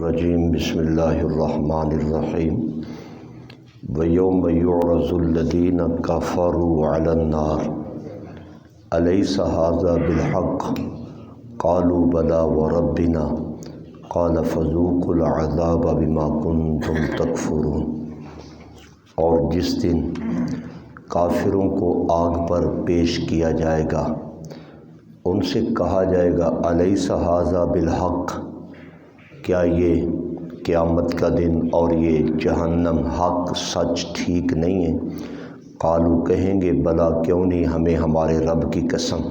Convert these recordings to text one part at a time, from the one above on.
الرجیم بسم اللہ الرحمن الرحیم ویوم یعرض الذین کفروا علی النار الیس ھذا بالحق قالوا بلی وربنا قال فذوقوا العذاب بما کنتم تکفرون۔ اور جس دن کافروں کو آگ پر پیش کیا جائے گا ان سے کہا جائے گا الیس ھذا بالحق، کیا یہ قیامت کا دن اور یہ جہنم حق سچ ٹھیک نہیں ہے؟ قالو کہیں گے بلا کیوں نہیں، ہمیں ہمارے رب کی قسم۔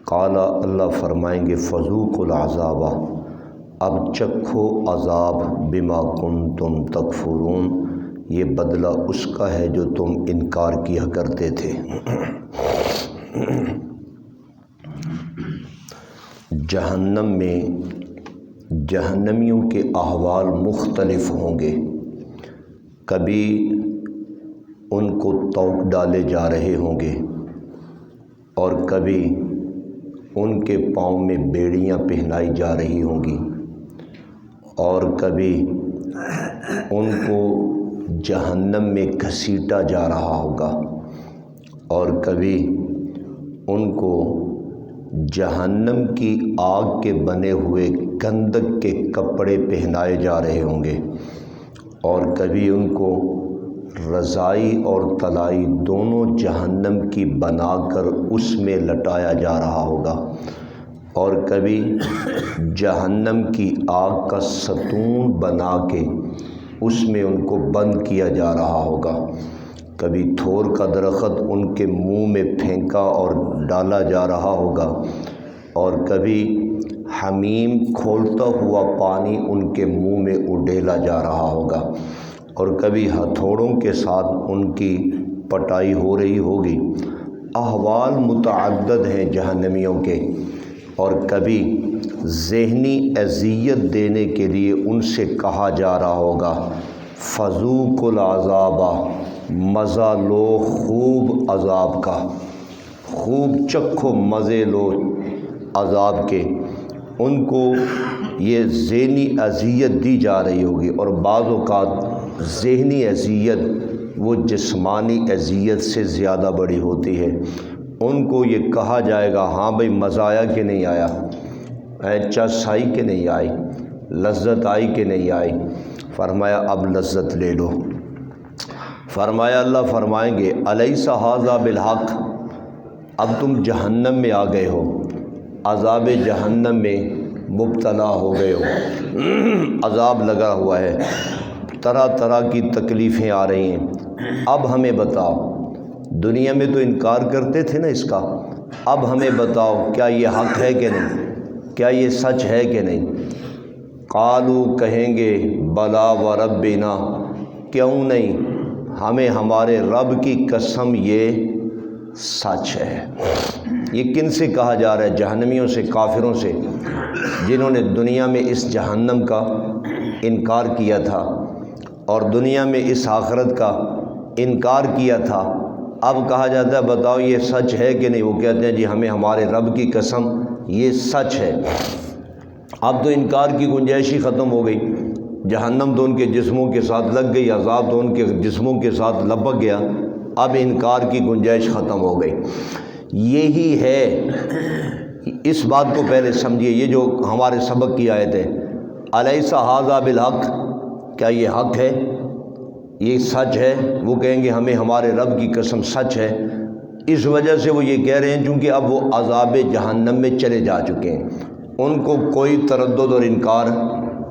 قالا اللہ فرمائیں گے فذوقوا العذاب، اب چکھو عذاب، بما کنتم تکفرون، یہ بدلہ اس کا ہے جو تم انکار کیا کرتے تھے۔ جہنم میں جہنمیوں کے احوال مختلف ہوں گے۔ کبھی ان کو طوق ڈالے جا رہے ہوں گے اور کبھی ان کے پاؤں میں بیڑیاں پہنائی جا رہی ہوں گی، اور کبھی ان کو جہنم میں گھسیٹا جا رہا ہوگا، اور کبھی ان کو جہنم کی آگ کے بنے ہوئے گندک کے کپڑے پہنائے جا رہے ہوں گے، اور کبھی ان کو رضائی اور طلائی دونوں جہنم کی بنا کر اس میں لٹایا جا رہا ہوگا، اور کبھی جہنم کی آگ کا ستون بنا کے اس میں ان کو بند کیا جا رہا ہوگا، کبھی تھور کا درخت ان کے منہ میں پھینکا اور ڈالا جا رہا ہوگا، اور کبھی حمیم کھولتا ہوا پانی ان کے منہ میں اڈیلا جا رہا ہوگا، اور کبھی ہتھوڑوں کے ساتھ ان کی پٹائی ہو رہی ہوگی۔ احوال متعدد ہیں جہنمیوں کے، اور کبھی ذہنی اذیت دینے کے لیے ان سے کہا جا رہا ہوگا فذوقوا العذاب، مزہ لو خوب عذاب کا، خوب چکھو مزے لو عذاب کے۔ ان کو یہ ذہنی اذیت دی جا رہی ہوگی، اور بعض اوقات ذہنی اذیت وہ جسمانی اذیت سے زیادہ بڑی ہوتی ہے۔ ان کو یہ کہا جائے گا ہاں بھئی مزہ آیا کہ نہیں آیا، چس آئی کہ نہیں آئی، لذت آئی کہ نہیں آئی؟ فرمایا اب لذت لے لو۔ فرمایا اللہ فرمائیں گے الیس ھذا بالحق، اب تم جہنم میں آ گئے ہو، عذاب جہنم میں مبتلا ہو گئے ہو، عذاب لگا ہوا ہے، طرح طرح کی تکلیفیں آ رہی ہیں۔ اب ہمیں بتاؤ، دنیا میں تو انکار کرتے تھے نا اس کا، اب ہمیں بتاؤ کیا یہ حق ہے کہ نہیں، کیا یہ سچ ہے کہ نہیں؟ قالو کہیں گے بلا وربنا، کیوں نہیں، ہمیں ہمارے رب کی قسم یہ سچ ہے۔ یہ کن سے کہا جا رہا ہے؟ جہنمیوں سے، کافروں سے، جنہوں نے دنیا میں اس جہنم کا انکار کیا تھا اور دنیا میں اس آخرت کا انکار کیا تھا۔ اب کہا جاتا ہے بتاؤ یہ سچ ہے کہ نہیں؟ وہ کہتے ہیں جی ہمیں ہمارے رب کی قسم یہ سچ ہے۔ اب تو انکار کی گنجائش ہی ختم ہو گئی، جہنم تو ان کے جسموں کے ساتھ لگ گئی، عذاب تو ان کے جسموں کے ساتھ لپک گیا، اب انکار کی گنجائش ختم ہو گئی۔ یہی ہے، اس بات کو پہلے سمجھیے، یہ جو ہمارے سبق کی آیت ہے الیس ھذا بالحق، کیا یہ حق ہے، یہ سچ ہے؟ وہ کہیں گے ہمیں ہمارے رب کی قسم سچ ہے۔ اس وجہ سے وہ یہ کہہ رہے ہیں چونکہ اب وہ عذاب جہنم میں چلے جا چکے ہیں، ان کو کوئی تردد اور انکار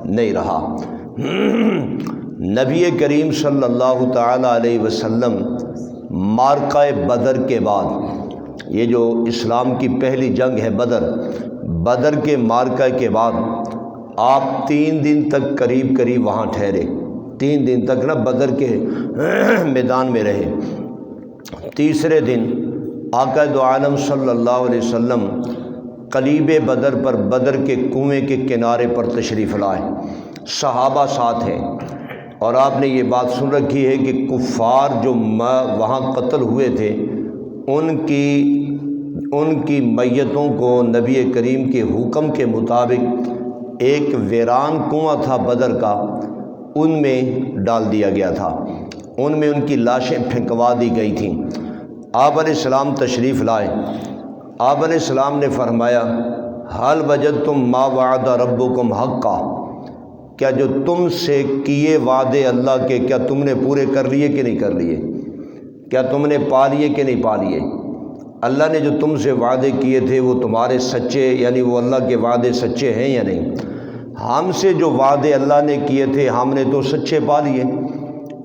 نہیں رہا۔ نبی کریم صلی اللہ تعالی علیہ وسلم معرکہ بدر کے بعد، یہ جو اسلام کی پہلی جنگ ہے بدر کے معرکہ کے بعد آپ 3 دن تک قریب وہاں ٹھہرے، 3 دن تک نا بدر کے میدان میں رہے۔ تیسرے دن آقا دو عالم صلی اللہ علیہ وسلم قلیب بدر پر، بدر کے کنویں کے کنارے پر تشریف لائے، صحابہ ساتھ ہیں، اور آپ نے یہ بات سن رکھی ہے کہ کفار جو وہاں قتل ہوئے تھے ان کی میتوں کو نبی کریم کے حکم کے مطابق ایک ویران کنواں تھا بدر کا، ان میں ڈال دیا گیا تھا، ان میں ان کی لاشیں پھینکوا دی گئی تھیں۔ آپ علیہ السلام تشریف لائے، آپ علیہ السلام نے فرمایا حل وجدتم ما وعد ربکم حقا، کیا جو تم سے کیے وعدے اللہ کے کیا تم نے پورے کر لیے کہ نہیں کر لیے؟ کیا تم نے پا لیے کہ نہیں پا لیے؟ اللہ نے جو تم سے وعدے کیے تھے وہ تمہارے سچے، یعنی وہ اللہ کے وعدے سچے ہیں یا نہیں؟ ہم سے جو وعدے اللہ نے کیے تھے ہم نے تو سچے پا لیے،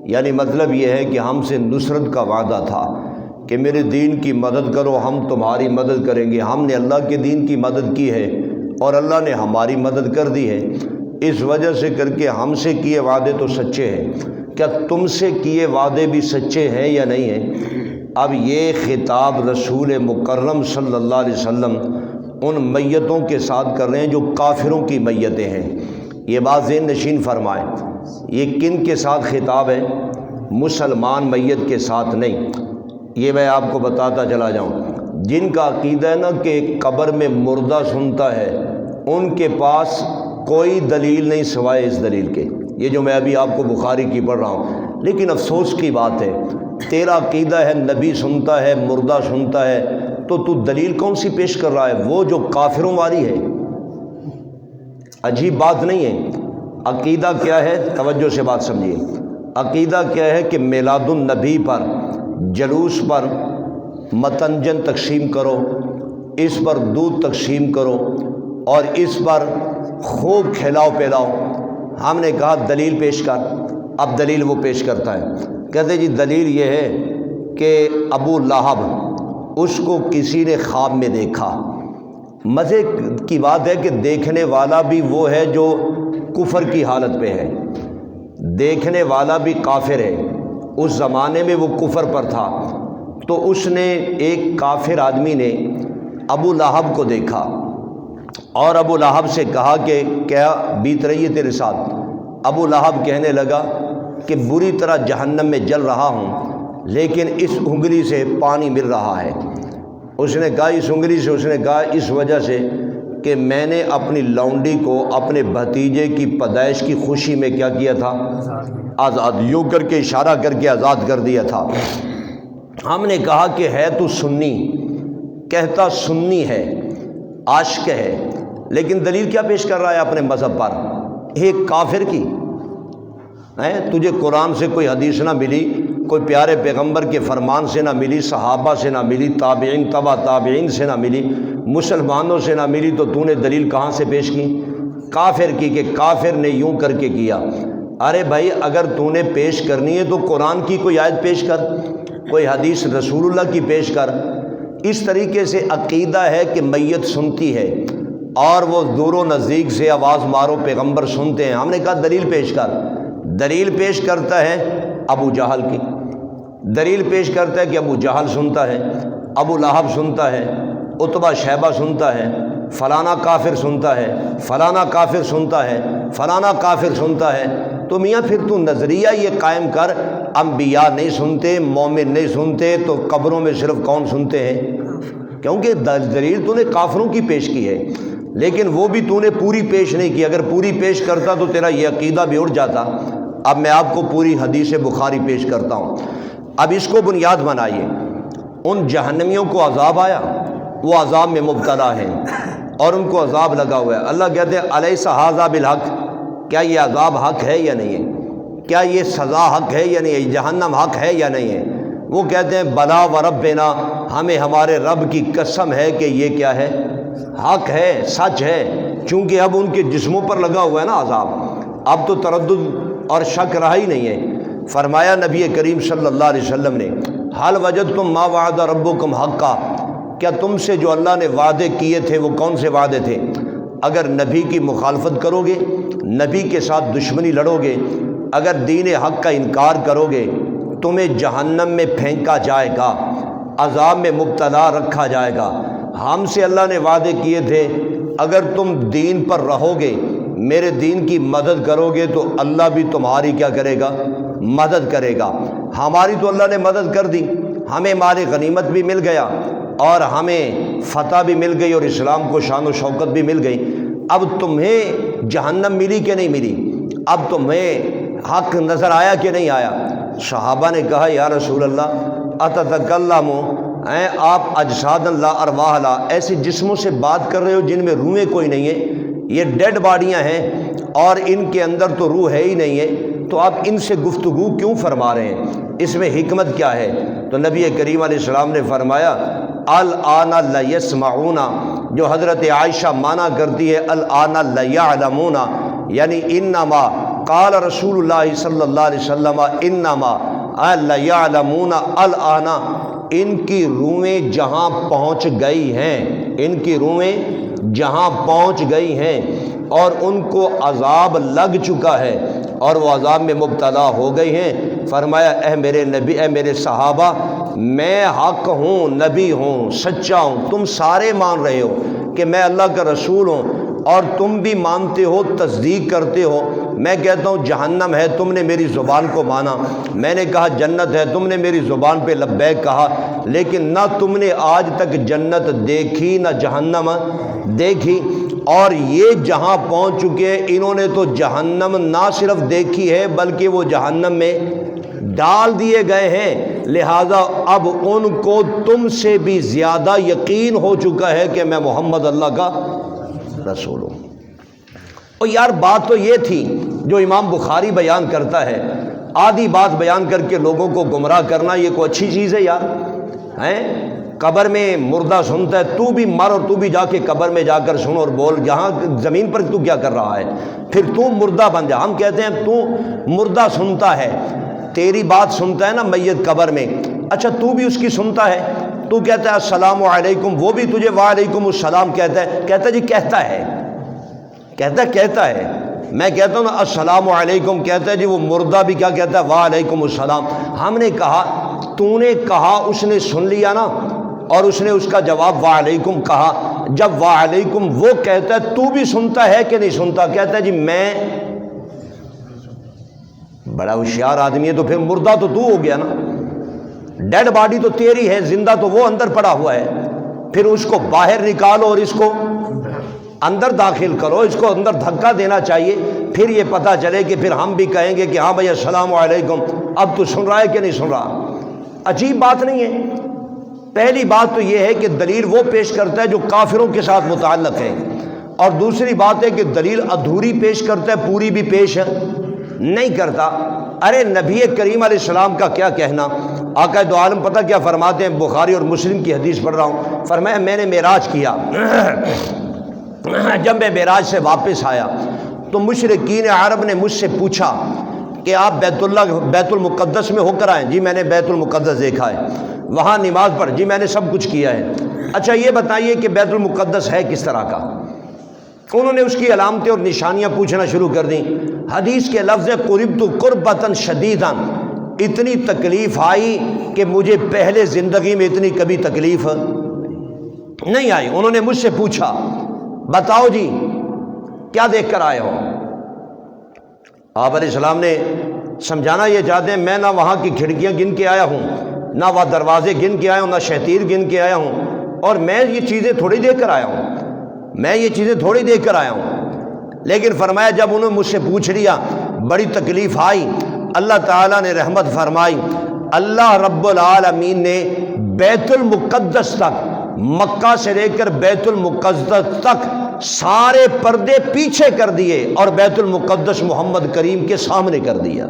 یعنی مطلب یہ ہے کہ ہم سے نصرت کا وعدہ تھا کہ میرے دین کی مدد کرو، ہم تمہاری مدد کریں گے۔ ہم نے اللہ کے دین کی مدد کی ہے اور اللہ نے ہماری مدد کر دی ہے، اس وجہ سے کر کے ہم سے کیے وعدے تو سچے ہیں۔ کیا تم سے کیے وعدے بھی سچے ہیں یا نہیں ہیں؟ اب یہ خطاب رسول مکرم صلی اللہ علیہ وسلم ان میتوں کے ساتھ کر رہے ہیں جو کافروں کی میتیں ہیں۔ یہ بات ذہن نشین فرمائیں، یہ کن کے ساتھ خطاب ہے؟ مسلمان میت کے ساتھ نہیں۔ یہ میں آپ کو بتاتا چلا جاؤں، جن کا عقیدہ ہے نا کہ قبر میں مردہ سنتا ہے، ان کے پاس کوئی دلیل نہیں سوائے اس دلیل کے، یہ جو میں ابھی آپ کو بخاری کی پڑھ رہا ہوں۔ لیکن افسوس کی بات ہے، تیرا عقیدہ ہے نبی سنتا ہے، مردہ سنتا ہے، تو دلیل کون سی پیش کر رہا ہے؟ وہ جو کافروں والی ہے۔ عجیب بات نہیں ہے؟ عقیدہ کیا ہے؟ توجہ سے بات سمجھیے۔ عقیدہ کیا ہے کہ میلاد النبی پر، جلوس پر متنجن تقسیم کرو، اس پر دودھ تقسیم کرو اور اس پر خوب کھلاؤ پلاؤ۔ ہم نے کہا دلیل پیش کر، اب دلیل وہ پیش کرتا ہے، کہتے جی دلیل یہ ہے کہ ابو لہب اس کو کسی نے خواب میں دیکھا۔ مزے کی بات ہے کہ دیکھنے والا بھی وہ ہے جو کفر کی حالت پہ ہے، دیکھنے والا بھی کافر ہے، اس زمانے میں وہ کفر پر تھا، تو اس نے ایک کافر آدمی نے ابو لہب کو دیکھا اور ابو لہب سے کہا کہ کیا بیت رہی ہے تیرے ساتھ؟ ابو لہب کہنے لگا کہ بری طرح جہنم میں جل رہا ہوں، لیکن اس انگلی سے پانی مل رہا ہے۔ اس نے کہا اس انگلی سے؟ اس نے کہا اس وجہ سے کہ میں نے اپنی لونڈی کو اپنے بھتیجے کی پیدائش کی خوشی میں کیا کیا تھا؟ آزاد، یوں کر کے اشارہ کر کے آزاد کر دیا تھا۔ ہم نے کہا کہ ہے تو سنی، کہتا سنی ہے، عاشق ہے، لیکن دلیل کیا پیش کر رہا ہے اپنے مذہب پر؟ ایک کافر کی ہے۔ تجھے قرآن سے کوئی حدیث نہ ملی، کوئی پیارے پیغمبر کے فرمان سے نہ ملی، صحابہ سے نہ ملی، تابعین تبع تابعین سے نہ ملی، مسلمانوں سے نہ ملی، تو تو نے دلیل کہاں سے پیش کی؟ کافر کی، کہ کافر نے یوں کر کے کیا۔ ارے بھائی اگر تو نے پیش کرنی ہے تو قرآن کی کوئی آیت پیش کر، کوئی حدیث رسول اللہ کی پیش کر۔ اس طریقے سے عقیدہ ہے کہ میت سنتی ہے اور وہ دور و نزدیک سے آواز مارو پیغمبر سنتے ہیں۔ ہم نے کہا دلیل پیش کر۔ دلیل پیش کرتا ہے ابو جہل کی، دلیل پیش کرتا ہے کہ ابو جہل سنتا ہے، ابو لہب سنتا ہے، عتبہ شیبہ سنتا ہے، فلانا کافر سنتا ہے، فلانا کافر سنتا ہے، فلانا کافر سنتا ہے۔ تو میاں پھر تو نظریہ یہ قائم کر انبیاء نہیں سنتے، مومن نہیں سنتے، تو قبروں میں صرف کون سنتے ہیں؟ کیونکہ دلیل تو نے کافروں کی پیش کی ہے، لیکن وہ بھی تو نے پوری پیش نہیں کی۔ اگر پوری پیش کرتا تو تیرا یہ عقیدہ بھی اڑ جاتا۔ اب میں آپ کو پوری حدیث بخاری پیش کرتا ہوں، اب اس کو بنیاد بنائیے۔ ان جہنمیوں کو عذاب آیا، وہ عذاب میں مبتلا ہیں اور ان کو عذاب لگا ہوا ہے۔ اللہ کہتے ہیں الیس ھذا بالحق، کیا یہ عذاب حق ہے یا نہیں ہے؟ کیا یہ سزا حق ہے یا نہیں ہے؟ جہنم حق ہے یا نہیں ہے؟ وہ کہتے ہیں بلا وربنا، ہمیں ہمارے رب کی قسم ہے کہ یہ کیا ہے؟ حق ہے، سچ ہے، چونکہ اب ان کے جسموں پر لگا ہوا ہے نا عذاب، اب تو تردد اور شک رہا ہی نہیں ہے۔ فرمایا نبی کریم صلی اللہ علیہ وسلم نے حل وجدتم ما وعد ربکم حقا، کیا تم سے جو اللہ نے وعدے کیے تھے وہ کون سے وعدے تھے؟ اگر نبی کی مخالفت کرو گے، نبی کے ساتھ دشمنی لڑو گے، اگر دین حق کا انکار کرو گے، تمہیں جہنم میں پھینکا جائے گا، عذاب میں مبتلا رکھا جائے گا۔ ہم سے اللہ نے وعدے کیے تھے اگر تم دین پر رہو گے، میرے دین کی مدد کرو گے تو اللہ بھی تمہاری کیا کرے گا؟ مدد کرے گا۔ ہماری تو اللہ نے مدد کر دی، ہمیں مال غنیمت بھی مل گیا اور ہمیں فتح بھی مل گئی اور اسلام کو شان و شوکت بھی مل گئی۔ اب تمہیں جہنم ملی کہ نہیں ملی؟ اب تو میں حق نظر آیا کہ نہیں آیا؟ صحابہ نے کہا یا رسول اللہ اتتکلم، آپ اجساد لا ارواح لا، ایسے جسموں سے بات کر رہے ہو جن میں روحیں کوئی نہیں ہیں، یہ ڈیڈ باڈیاں ہیں اور ان کے اندر تو روح ہے ہی نہیں ہے، تو آپ ان سے گفتگو کیوں فرما رہے ہیں؟ اس میں حکمت کیا ہے؟ تو نبی کریم علیہ السلام نے فرمایا الآن لا یسمعون، جو حضرت عائشہ مانا کرتی ہے الآن لا یعلمون، یعنی انما قال رسول اللہ صلی اللہ علیہ وسلم انما لا یعلمون الآن، ان کی روحیں جہاں پہنچ گئی ہیں، ان کی روحیں جہاں پہنچ گئی ہیں اور ان کو عذاب لگ چکا ہے اور وہ عذاب میں مبتلا ہو گئی ہیں۔ فرمایا اے میرے نبی، اے میرے صحابہ، میں حق ہوں، نبی ہوں، سچا ہوں، تم سارے مان رہے ہو کہ میں اللہ کا رسول ہوں اور تم بھی مانتے ہو، تصدیق کرتے ہو۔ میں کہتا ہوں جہنم ہے، تم نے میری زبان کو مانا، میں نے کہا جنت ہے، تم نے میری زبان پہ لبیک کہا، لیکن نہ تم نے آج تک جنت دیکھی نہ جہنم دیکھی، اور یہ جہاں پہنچ چکے ہیں انہوں نے تو جہنم نہ صرف دیکھی ہے بلکہ وہ جہنم میں ڈال دیے گئے ہیں، لہذا اب ان کو تم سے بھی زیادہ یقین ہو چکا ہے کہ میں محمد اللہ کا رسول ہوں۔ اور یار بات تو یہ تھی جو امام بخاری بیان کرتا ہے، آدھی بات بیان کر کے لوگوں کو گمراہ کرنا یہ کوئی اچھی چیز ہے یار؟ ہیں قبر میں مردہ سنتا ہے، تو بھی مر اور تو بھی جا کے قبر میں جا کر سن اور بول، جہاں زمین پر تو کیا کر رہا ہے؟ پھر تو مردہ بن جا۔ ہم کہتے ہیں تو مردہ سنتا ہے، تیری بات سنتا ہے نا میت قبر میں، اچھا تو بھی اس کی سنتا ہے؟ تو کہتا ہے السلام علیکم، وہ بھی تجھے وعلیکم السلام کہتا ہے؟ کہتا ہے جی کہتا ہے، کہتا ہے۔ میں کہتا ہوں نا السلام علیکم، کہتا ہے جی وہ مردہ بھی کیا کہتا ہے؟ وعلیکم السلام۔ ہم نے کہا تو نے کہا، اس نے سن لیا نا، اور اس نے اس کا جواب وعلیکم کہا، جب وعلیکم وہ کہتا ہے تو بھی سنتا ہے کہ نہیں سنتا؟ کہتا ہے جی میں، بڑا ہوشیار آدمی ہے، تو پھر مردہ تو ہو گیا نا، ڈیڈ باڈی تو تیری ہے، زندہ تو وہ اندر پڑا ہوا ہے، پھر اس کو باہر نکالو اور اس کو اندر داخل کرو، اس کو اندر دھکا دینا چاہیے، پھر یہ پتہ چلے کہ پھر ہم بھی کہیں گے کہ ہاں بھائی السلام علیکم، اب تو سن رہا ہے کہ نہیں سن رہا؟ عجیب بات نہیں ہے؟ پہلی بات تو یہ ہے کہ دلیل وہ پیش کرتا ہے جو کافروں کے ساتھ متعلق ہے، اور دوسری بات ہے کہ دلیل ادھوری پیش کرتا ہے، پوری بھی پیش نہیں کرتا۔ ارے نبی کریم علیہ السلام کا کیا کہنا، آقا دو عالم پتہ کیا فرماتے ہیں؟ بخاری اور مسلم کی حدیث پڑھ رہا ہوں، فرمایا میں نے معراج کیا، جب میں معراج سے واپس آیا تو مشرکین عرب نے مجھ سے پوچھا کہ آپ بیت المقدس میں ہو کر آئیں؟ جی میں نے بیت المقدس دیکھا ہے، وہاں نماز پڑھ، جی میں نے سب کچھ کیا ہے، اچھا یہ بتائیے کہ بیت المقدس ہے کس طرح کا؟ انہوں نے اس کی علامتیں اور نشانیاں پوچھنا شروع کر دیں۔ حدیث کے لفظ ہے قربت قربتاً شدیداً، اتنی تکلیف آئی کہ مجھے پہلے زندگی میں اتنی کبھی تکلیف نہیں آئی۔ انہوں نے مجھ سے پوچھا بتاؤ جی کیا دیکھ کر آئے ہو؟ آپ علیہ السلام نے سمجھانا یہ چاہتے ہیں میں نہ وہاں کی کھڑکیاں گن کے آیا ہوں، نہ وہ دروازے گن کے آیا ہوں، نہ شتیر گن کے آیا ہوں، اور میں یہ چیزیں تھوڑی دیکھ کر آیا ہوں، میں یہ چیزیں تھوڑی دیکھ کر آیا ہوں۔ لیکن فرمایا جب انہوں نے مجھ سے پوچھ لیا، بڑی تکلیف آئی، اللہ تعالیٰ نے رحمت فرمائی، اللہ رب العالمین نے بیت المقدس تک، مکہ سے لے کر بیت المقدس تک سارے پردے پیچھے کر دیے اور بیت المقدس محمد کریم کے سامنے کر دیا۔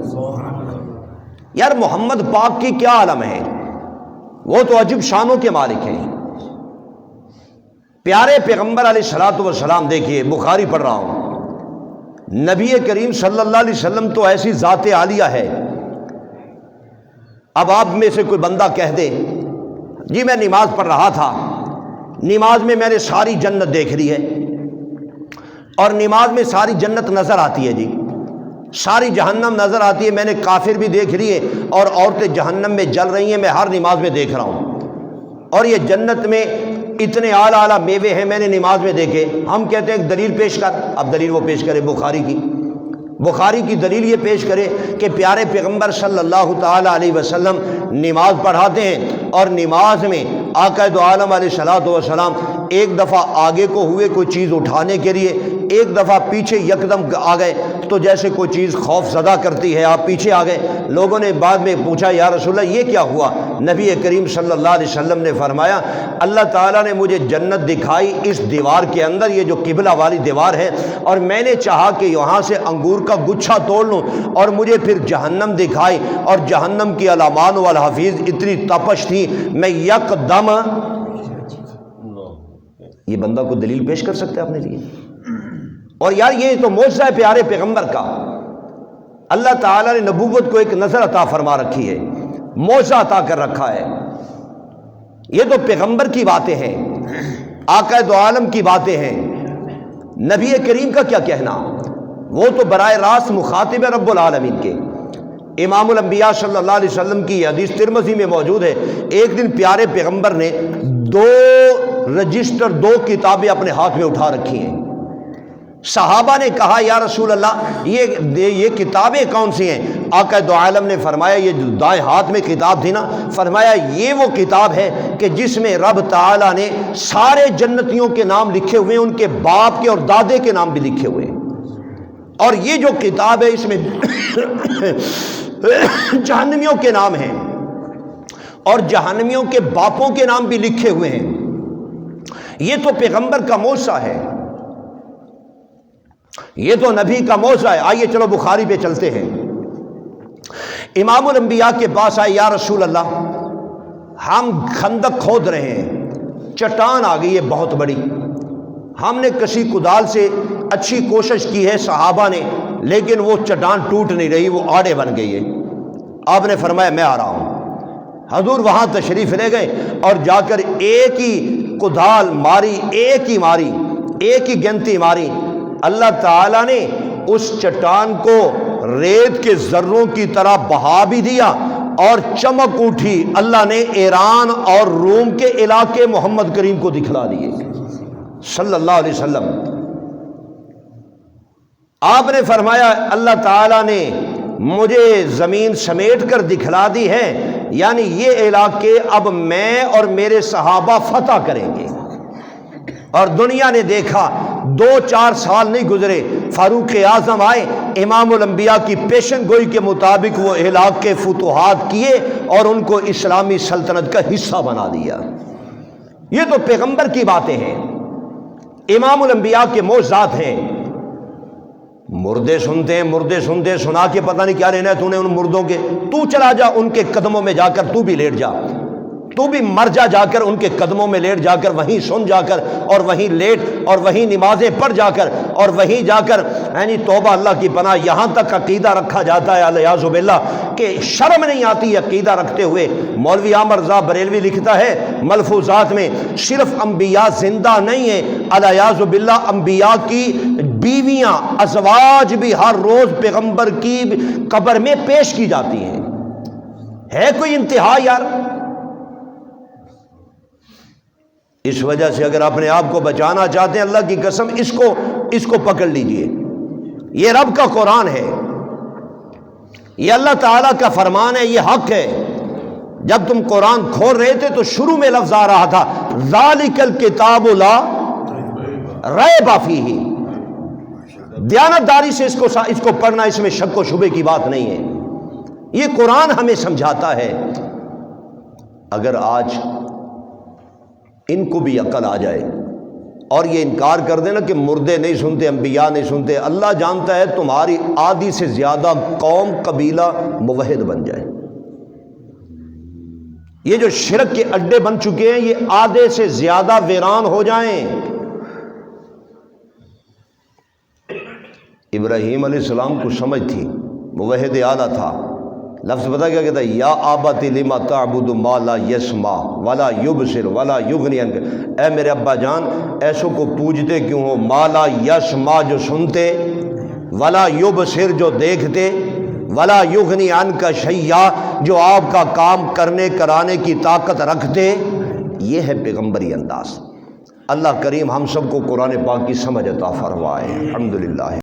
یار محمد پاک کی کیا عالم ہے، وہ تو عجب شانوں کے مالک ہیں۔ پیارے پیغمبر علیہ الصلوۃ والسلام، دیکھیے بخاری پڑھ رہا ہوں، نبی کریم صلی اللہ علیہ وسلم تو ایسی ذات عالیہ ہے، اب آپ میں سے کوئی بندہ کہہ دے جی میں نماز پڑھ رہا تھا، نماز میں نے ساری جنت دیکھ لی ہے، اور نماز میں ساری جنت نظر آتی ہے، جی ساری جہنم نظر آتی ہے، میں نے کافر بھی دیکھ لیے اور عورتیں جہنم میں جل رہی ہیں، میں ہر نماز میں دیکھ رہا ہوں، اور یہ جنت میں اتنے اعلیٰ اعلیٰ میوے ہیں میں نے نماز میں دیکھے۔ ہم کہتے ہیں ایک دلیل پیش کر، اب دلیل وہ پیش کرے بخاری کی دلیل یہ پیش کرے کہ پیارے پیغمبر صلی اللہ تعالی علیہ وسلم نماز پڑھاتے ہیں، اور نماز میں آقا دو عالم علیہ الصلوۃ والسلام ایک دفعہ آگے کو ہوئے کوئی چیز اٹھانے کے لیے، ایک دفعہ پیچھے یکدم آ گئے، تو جیسے کوئی چیز خوف زدہ کرتی ہے آپ پیچھے آ گئے۔ لوگوں نے بعد میں پوچھا یا رسول اللہ یہ کیا ہوا؟ نبی کریم صلی اللہ علیہ وسلم نے فرمایا اللہ تعالیٰ نے مجھے جنت دکھائی اس دیوار کے اندر، یہ جو قبلہ والی دیوار ہے، اور میں نے چاہا کہ یہاں سے انگور کا گچھا توڑ لوں، اور مجھے پھر جہنم دکھائی، اور جہنم کی الامان والحفیظ اتنی تپش تھی، میں یکدم۔ یہ بندہ کو دلیل پیش کر سکتا ہے اپنے لیے؟ اور یار یہ تو معجزہ ہے پیارے پیغمبر کا، اللہ تعالیٰ نے نبوت کو ایک نظر عطا فرما رکھی ہے، معجزہ عطا کر رکھا ہے۔ یہ تو پیغمبر کی باتیں ہیں، آقا دو عالم کی باتیں ہیں، نبی کریم کا کیا کہنا؟ وہ تو براہ راست مخاطب ہے رب العالمین کے۔ امام الانبیاء صلی اللہ علیہ وسلم کی حدیث ترمذی میں موجود ہے، ایک دن پیارے پیغمبر نے 2 رجسٹر 2 کتابیں اپنے ہاتھ میں اٹھا رکھی ہیں۔ صحابہ نے کہا یا رسول اللہ یہ کتابیں کون سی ہیں؟ آقا دو عالم نے فرمایا یہ جو دائیں ہاتھ میں کتاب تھی نا، فرمایا یہ وہ کتاب ہے کہ جس میں رب تعالیٰ نے سارے جنتیوں کے نام لکھے ہوئے ہیں، ان کے باپ کے اور دادے کے نام بھی لکھے ہوئے ہیں، اور یہ جو کتاب ہے اس میں جہنمیوں کے نام ہیں اور جہنمیوں کے باپوں کے نام بھی لکھے ہوئے ہیں۔ یہ تو پیغمبر کا معجزہ ہے، یہ تو نبی کا معجزہ ہے۔ آئیے چلو بخاری پہ چلتے ہیں۔ امام الانبیاء کے پاس آئے یا رسول اللہ ہم خندق کھود رہے ہیں، چٹان آ گئی ہے بہت بڑی، ہم نے کسی کدال سے اچھی کوشش کی ہے صحابہ نے، لیکن وہ چٹان ٹوٹ نہیں رہی، وہ آڑے بن گئی ہے۔ آپ نے فرمایا میں آ رہا ہوں۔ حضور وہاں تشریف لے گئے اور جا کر ایک ہی کدال ماری، ایک ہی گنتی ماری، اللہ تعالیٰ نے اس چٹان کو ریت کے ذروں کی طرح بہا بھی دیا اور چمک اٹھی، اللہ نے ایران اور روم کے علاقے محمد کریم کو دکھلا دیے صلی اللہ علیہ وسلم۔ آپ نے فرمایا اللہ تعالیٰ نے مجھے زمین سمیٹ کر دکھلا دی ہے، یعنی یہ علاقے اب میں اور میرے صحابہ فتح کریں گے۔ اور دنیا نے دیکھا 2-4 سال نہیں گزرے، فاروق اعظم آئے، امام الانبیاء کی پیشن گوئی کے مطابق وہ علاقے فتوحات کیے اور ان کو اسلامی سلطنت کا حصہ بنا دیا۔ یہ تو پیغمبر کی باتیں ہیں، امام الانبیاء کے معجزات ہیں۔ مردے سنتے ہیں، سنا کے پتہ نہیں کیا لینا ہے تو نے ان مردوں کے، تو چلا جا ان کے قدموں میں جا کر تو بھی لیٹ جا، تو بھی مر جا کر ان کے قدموں میں لیٹ جا کر، وہیں سن جا کر اور وہیں لیٹ اور وہیں نمازیں پڑھ جا کر اور وہیں جا کر، یعنی توبہ اللہ کی پناہ، یہاں تک عقیدہ رکھا جاتا ہے الیاذ باللہ کہ شرم نہیں آتی عقیدہ رکھتے ہوئے۔ مولوی عامر رضا بریلوی لکھتا ہے ملفوظات میں، صرف انبیاء زندہ نہیں ہیں، الیاذ باللہ انبیاء کی بیویاں ازواج بھی ہر روز پیغمبر کی قبر میں پیش کی جاتی ہیں۔ ہے کوئی انتہا یار؟ اس وجہ سے اگر اپنے آپ کو بچانا چاہتے ہیں اللہ کی قسم اس کو پکڑ لیجئے، یہ رب کا قرآن ہے، یہ اللہ تعالیٰ کا فرمان ہے، یہ حق ہے۔ جب تم قرآن کھول رہے تھے تو شروع میں لفظ آ رہا تھا ذالک الکتاب لا ریب فیہ، دیانتداری سے اس کو پڑھنا، اس میں شک و شبے کی بات نہیں ہے، یہ قرآن ہمیں سمجھاتا ہے۔ اگر آج ان کو بھی عقل آ جائے اور یہ انکار کر دینا کہ مردے نہیں سنتے، انبیاء نہیں سنتے، اللہ جانتا ہے تمہاری آدھی سے زیادہ قوم قبیلہ موحد بن جائے۔ یہ جو شرک کے اڈے بن چکے ہیں یہ آدھے سے زیادہ ویران ہو جائیں۔ ابراہیم علیہ السلام کو سمجھ تھی، موحد اعلیٰ تھا، لفظ پتہ کیا کہتا ہے؟ یا آبت لما تعبد ما لا یسمع ولا یبصر ولا یغنی عنک، اے میرے ابا جان ایسوں کو پوجتے کیوں ہو؟ ما لا یسمع جو سنتے، ولا یبصر جو دیکھتے، ولا یغنی عنک شیئا جو آپ کا کام کرنے کرانے کی طاقت رکھتے۔ یہ ہے پیغمبری انداز۔ اللہ کریم ہم سب کو قرآن پاک کی سمجھ عطا فرمائے۔ الحمدللہ۔